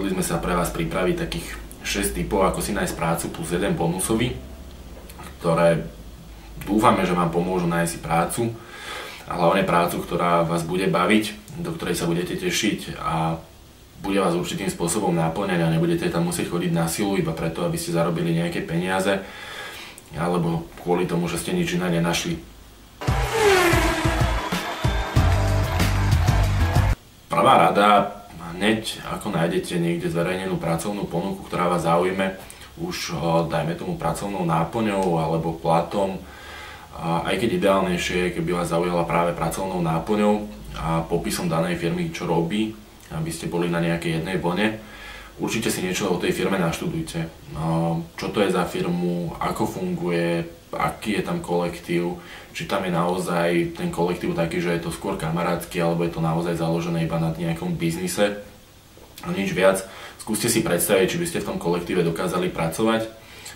rozhodli sme sa pre vás pripraviť takých 6 tipov, ako si nájsť prácu plus 1 bonusový, ktoré dúfame, že vám pomôžu nájsť si prácu a hlavne prácu, ktorá vás bude baviť, do ktorej sa budete tešiť a bude vás určitým spôsobom náplňať a nebudete tam musieť chodiť na silu iba preto, aby ste zarobili nejaké peniaze alebo kvôli tomu, že ste nič iné nenašli. Prvá rada, hneď ako nájdete niekde zverejnenú pracovnú ponuku, ktorá vás zaujme, už dajme tomu pracovnou náplňou alebo platom, aj keď ideálnejšie je, keby vás zaujala práve pracovnou náplňou a popisom danej firmy, čo robí, aby ste boli na nejakej jednej vlne. Určite si niečo o tej firme naštudujte. Čo to je za firmu, ako funguje, aký je tam kolektív, či tam je naozaj ten kolektív taký, že je to skôr kamarátsky, alebo je to naozaj založené iba na nejakom biznise. A nič viac. Skúste si predstaviť, či by ste v tom kolektíve dokázali pracovať.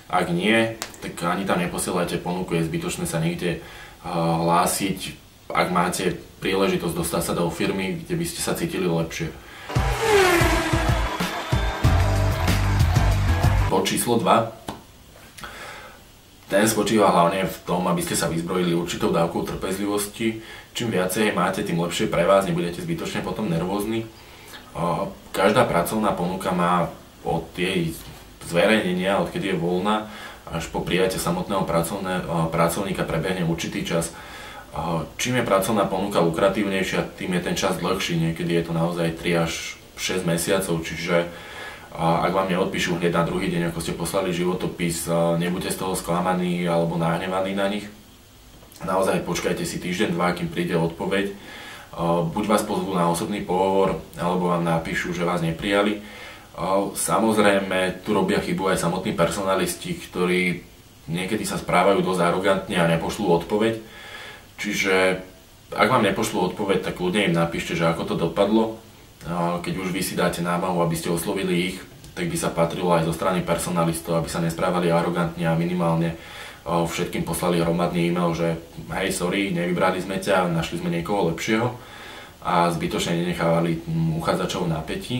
Ak nie, tak ani tam neposielajte ponuku, je zbytočné sa niekde hlásiť, ak máte príležitosť dostať sa do firmy, kde by ste sa cítili lepšie. Bod číslo 2. Ten spočíva hlavne v tom, aby ste sa vyzbrojili určitou dávkou trpezlivosti. Čím viacej máte, tým lepšie pre vás, nebudete zbytočne potom nervózni. Každá pracovná ponuka má od jej zverejnenia, odkedy je voľná, až po prijatie samotného pracovníka prebehne určitý čas. Čím je pracovná ponuka lukratívnejšia, tým je ten čas dlhší, niekedy je to naozaj 3 až 6 mesiacov, čiže ak vám neodpíšu hneď na druhý deň, ako ste poslali životopis, nebuďte z toho sklamaní alebo nahnevaní na nich. Naozaj počkajte si týždeň, 2, kým príde odpoveď. Buď vás pozvú na osobný pohovor, alebo vám napíšu, že vás neprijali. Samozrejme, tu robia chybu aj samotní personalisti, ktorí niekedy sa správajú dosť arogantne a nepošlú odpoveď. Čiže ak vám nepošlú odpoveď, tak ľudia im napíšte, že ako to dopadlo. Keď už vy si dáte námahu, aby ste oslovili ich, tak by sa patrilo aj zo strany personalistov, aby sa nesprávali arogantne a minimálne všetkým poslali hromadný e-mail, že hej, sorry, nevybrali sme ťa, našli sme niekoho lepšieho a zbytočne nenechávali uchádzačov v napätí.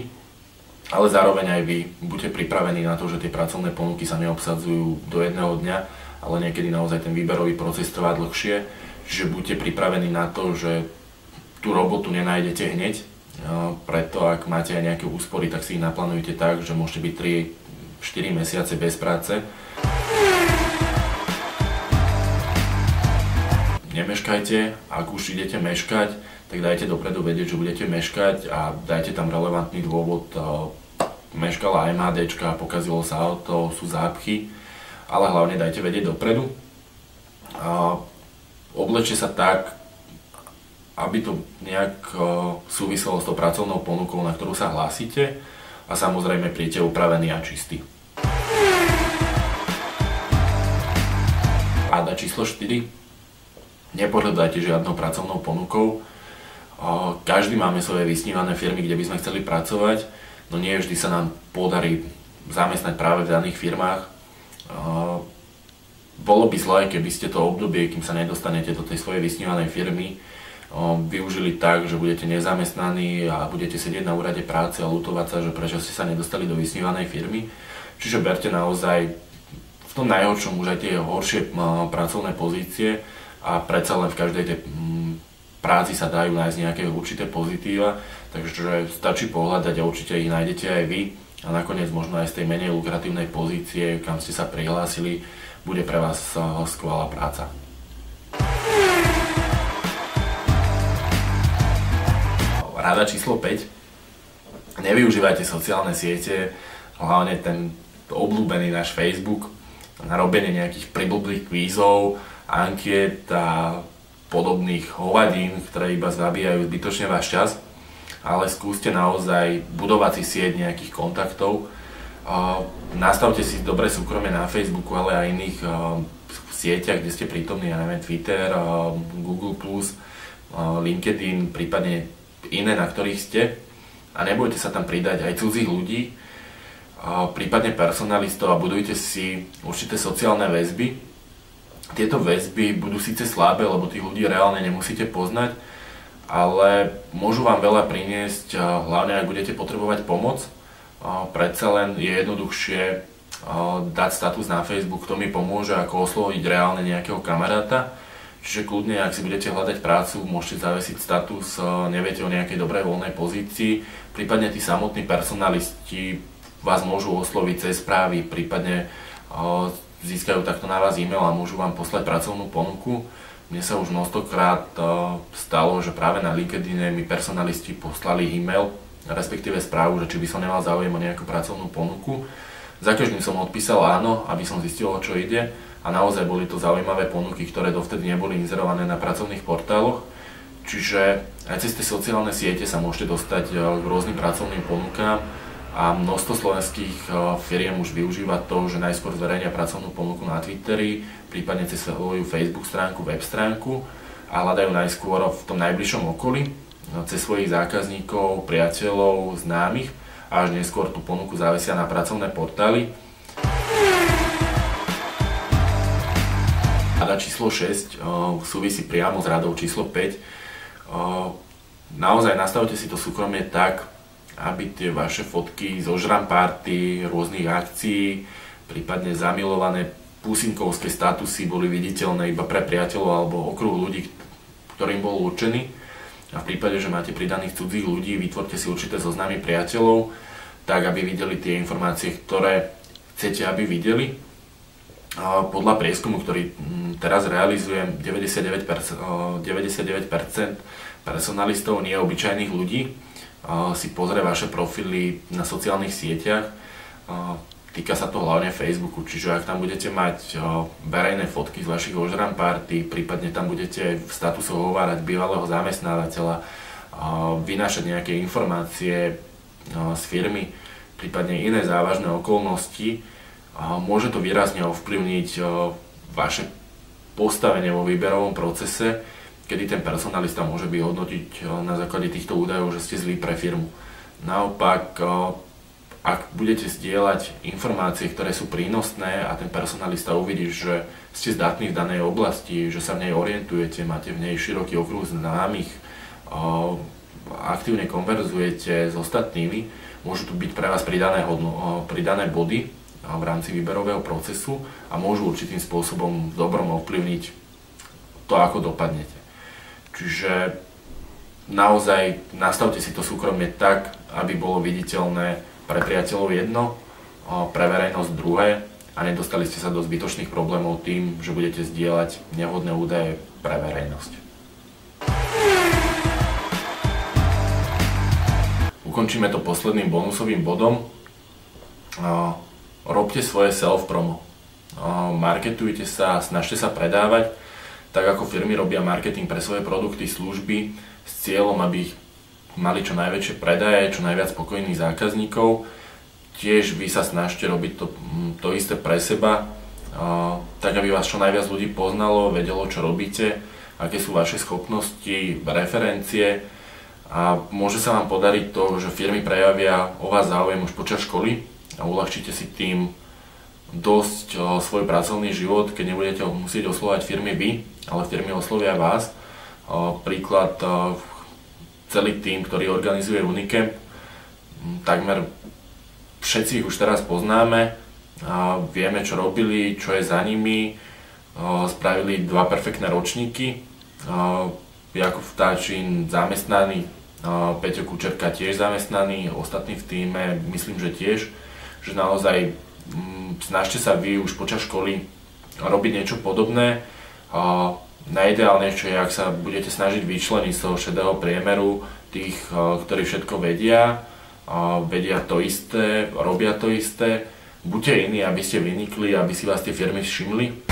Ale zároveň aj vy buďte pripravení na to, že tie pracovné ponuky sa neobsadzujú do jedného dňa, ale niekedy naozaj ten výberový proces trvá dlhšie. Čiže buďte pripravení na to, že tú robotu nenájdete hneď, preto ak máte aj nejaké úspory, tak si ich naplánujte tak, že môžete byť 3-4 mesiace bez práce. Nemeškajte, ak už idete meškať, tak dajte dopredu vedieť, že budete meškať a dajte tam relevantný dôvod. Meškala MHDčka, pokazilo sa auto, sú zápchy, ale hlavne dajte vedieť dopredu. Oblečte sa tak, aby to nejak súviselo s tou pracovnou ponukou, na ktorú sa hlásite a samozrejme príďte upravený a čistý. Rada číslo 4. Nepohľadajte žiadnou pracovnou ponukou. Každý máme svoje vysnívané firmy, kde by sme chceli pracovať, no nie vždy sa nám podarí zamestnať práve v daných firmách. Bolo by zlé, keby ste to obdobie, kým sa nedostanete do tej svojej vysnívanej firmy, využili tak, že budete nezamestnaní a budete sedieť na úrade práce a ľutovať sa, že prečo ste sa nedostali do vysnívanej firmy. Čiže berte naozaj v tom najhoršom už aj tie horšie pracovné pozície a predsa len v každej tej práci sa dajú nájsť nejaké určité pozitíva, takže stačí pohľadať a určite ich nájdete aj vy a nakoniec možno aj z tej menej lukratívnej pozície, kam ste sa prihlásili, bude pre vás skvelá práca. Rada číslo 5. Nevyužívajte sociálne siete, hlavne ten obľúbený náš Facebook, na robenie nejakých priblblých kvízov, ankiet a podobných hovadín, ktoré iba zabíjajú zbytočne váš čas, ale skúste naozaj budovať si sieť nejakých kontaktov. Nastavte si dobré súkromie na Facebooku, ale aj iných sieťach, kde ste prítomní, ja neviem, Twitter, Google+, LinkedIn, prípadne iné, na ktorých ste. A nebojte sa tam pridať aj cudzích ľudí, prípadne personalistov a budujte si určité sociálne väzby. Tieto väzby budú síce slabé, lebo tých ľudí reálne nemusíte poznať, ale môžu vám veľa priniesť, hlavne ak budete potrebovať pomoc. predsa len je jednoduchšie dať status na Facebook, to mi pomôže, ako osloviť reálne nejakého kamaráta. Čiže kľudne, ak si budete hľadať prácu, môžete zavesiť status, neviete o nejakej dobrej voľnej pozícii, prípadne tí samotní personalisti vás môžu osloviť cez správy, prípadne získajú takto na vás e-mail a môžu vám poslať pracovnú ponuku. Mne sa už mnohostokrát stalo, že práve na LinkedIne mi personalisti poslali e-mail, respektíve správu, že či by som nemal záujem o nejakú pracovnú ponuku. Za každým som odpísal áno, aby som zistil, o čo ide, a naozaj boli to zaujímavé ponuky, ktoré dovtedy neboli inzerované na pracovných portáloch. Čiže aj cez tie sociálne siete sa môžete dostať k rôznym pracovným ponukám a množstvo slovenských firiem už využíva to, že najskôr zverejnia pracovnú ponuku na Twitteri, prípadne cez svoju Facebook stránku, web stránku a hľadajú najskôr v tom najbližšom okolí cez svojich zákazníkov, priateľov, známych a až neskôr tú ponuku zavesia na pracovné portály. Rada číslo 6 súvisí priamo s radou číslo 5. Naozaj nastavte si to súkromie tak, aby tie vaše fotky zo žramparty, rôznych akcií, prípadne zamilované pusinkovské statusy boli viditeľné iba pre priateľov alebo okruh ľudí, ktorým bol určený. A v prípade, že máte pridaných cudzích ľudí, vytvorte si určité zoznamy priateľov, tak aby videli tie informácie, ktoré chcete, aby videli. Podľa prieskumu, ktorý teraz realizujem, 99% personalistov, nie obyčajných ľudí, si pozrie vaše profily na sociálnych sieťach. Týka sa to hlavne Facebooku, čiže ak tam budete mať verejné fotky z vašich ožran party, prípadne tam budete v statusoch hovárať bývalého zamestnávateľa, vynášať nejaké informácie z firmy, prípadne iné závažné okolnosti, môže to výrazne ovplyvniť vaše postavenie vo výberovom procese, kedy ten personalista môže vyhodnotiť na základe týchto údajov, že ste zlí pre firmu. Naopak, ak budete zdieľať informácie, ktoré sú prínosné a ten personalista uvidí, že ste zdatní v danej oblasti, že sa v nej orientujete, máte v nej široký okruh známych, aktívne konverzujete s ostatnými, môžu tu byť pre vás pridané body v rámci výberového procesu a môžu určitým spôsobom dobrom ovplyvniť to, ako dopadnete. Čiže naozaj nastavte si to súkromie tak, aby bolo viditeľné pre priateľov jedno, pre verejnosť druhé a nedostali ste sa do zbytočných problémov tým, že budete zdieľať nevhodné údaje pre verejnosť. Ukončíme to posledným bonusovým bodom. Robte svoje self-promo. Marketujte sa, snažte sa predávať, tak ako firmy robia marketing pre svoje produkty, služby s cieľom, aby ich mali čo najväčšie predaje, čo najviac spokojných zákazníkov. Tiež vy sa snažte robiť to isté pre seba, tak aby vás čo najviac ľudí poznalo, vedelo, čo robíte, aké sú vaše schopnosti, referencie a môže sa vám podariť to, že firmy prejavia o vás záujem už počas školy a uľahčíte si tým dosť svoj pracovný život, keď nebudete musieť oslovať firmy vy, ale firmy oslovia vás. Príklad, celý tím, ktorý organizuje Unicamp, takmer všetci ich už teraz poznáme, vieme, čo robili, čo je za nimi, spravili 2 perfektné ročníky, Jakub Vtáčin zamestnaný, Peťo Kučerka tiež zamestnaný, ostatní v tíme myslím, že tiež, že naozaj snažte sa vy už počas školy robiť niečo podobné. Najideálnejšie je, ak sa budete snažiť vyčleniť z toho šedého priemeru tých, ktorí všetko vedia, vedia to isté, robia to isté. Buďte iní, aby ste vynikli, aby si vás tie firmy všimli.